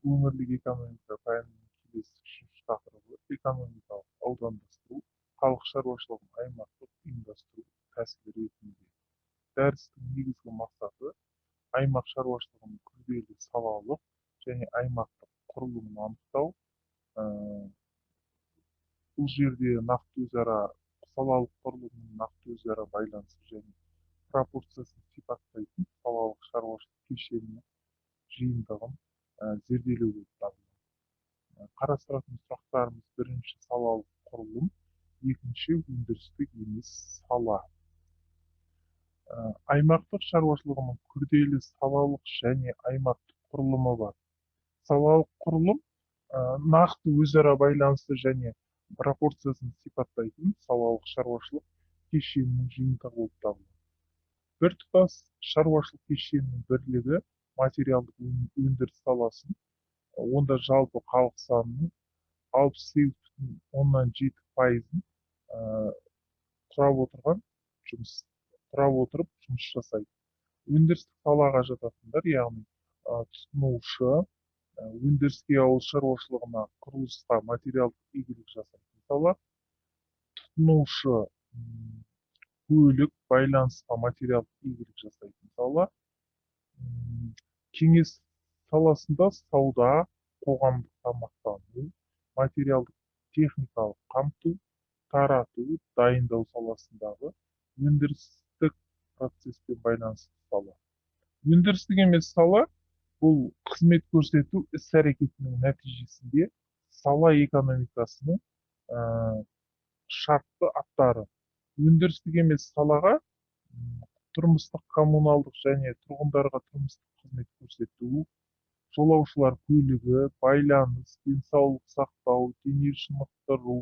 өңірлік экономика пәнінің келесі үшінші тақырыбы экономикалық аудандастыру, халық шаруашылығын аймақтық ұйымдастыру тәсілі ретінде. Дәрістің негізгі мақсаты аймақ шаруашылығының күрделі салалық және аймақтық құрылымын анықтау. Бұл жерде нақты өзара салалық құрылымның нақты өзара байланысы және пропорциясын сипаттайтын салалық шаруашылық кешенінің жиынтығын зерделеу болып табылады. Қарастыратын сұрақтарымыз: бірінші, салалық құрылым; екінші, өндірістік емес сала. Аймақтық шаруашылығының күрделі салалық және аймақтық құрылымы бар. Салалық құрылым нақты өзара байланысты және пропорциясын сипаттайтын салалық шаруашылық кешенінің жиынтығы болып табылады. Біртұтас шаруашылық кешенінің бірлігі материалдық өндіріс саласын, онда жалпы халық санының 68,7%-ын құрап отырып жұмыс жасайды. Өндірістік салаға жататындар, яғни тұтынушы, өндіріске, ауыл шаруашылығына, құрылысқа материалдық игілік жасайтын сала; тұтынушы көлік, байланысқа материалдық игілік жасайтын сала; кеңес саласында сауда, қоғамдық тамақтану, материалдық техникалық қамту, тарату, дайындау саласындағы өндірістік процеспен байланысты сала. Өндірістік емес сала бұл қызмет көрсету іс-әрекетінің нәтижесінде сала экономикасының шартты аттары. Өндірістік емес салаға тұрмыстық, коммуналдық және тұрғындарға тұрмыстық қызмет көрсету, жолаушылар көлігі, байланыс, денсаулық сақтау, дене шынықтыру,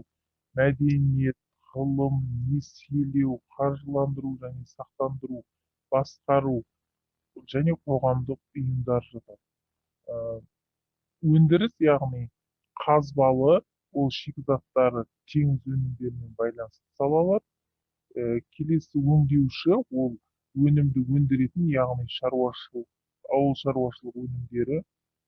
мәдениет, ғылым, несиелеу, қаржыландыру және сақтандыру, басқару және қоғамдық ұйымдар жатады. Өндіріс, яғни қазбалы, ол шикізаттары теңіз өнімдерімен байланысты салалар. Келесі, өңдеуші, ол өнімді өндіретін, яғни ауыл шаруашылық өнімдері,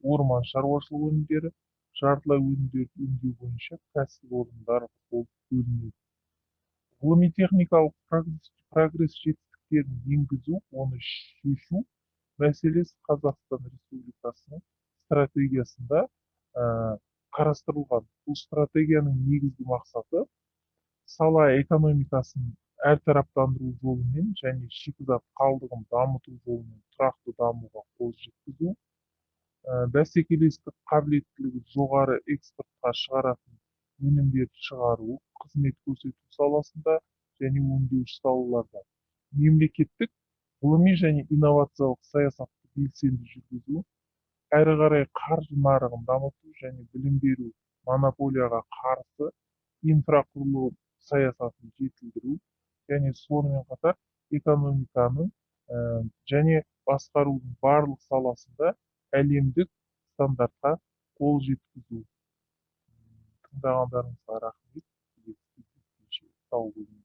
орман шаруашылық өнімдері, жартылай өнімдерді өңдеу бойынша кәсіпорындар болып бөлінеді. Ғылыми-техникалық прогресс жетістіктерін енгізу, оны шешу мәселесі Қазақстан Республикасының стратегиясында қарастырылған. Бұл стратегияның негізгі мақсаты сала экономикасын әртараптандыру жолымен және шикізат қалдығын дамыту жолымен тұрақты дамуға қол жеткізу, бәсекелестік қабілеттілігі жоғары экспортқа шығаратын өнімдерді шығару, қызмет көрсету саласында және өңдеуші салаларда мемлекеттік ғылыми және инновациялық саясатты белсенді жүргізу, әрі қарай қаржы нарығын дамыту және білім беру монополияға қарсы инфрақұрылым саясатын жетілдіру, және сонымен қатар экономиканың және басқарудың барлық саласында әлемдік стандартқа қол жеткізу. Тыңдағандарыңызға рахмет. Сау болыңыздар.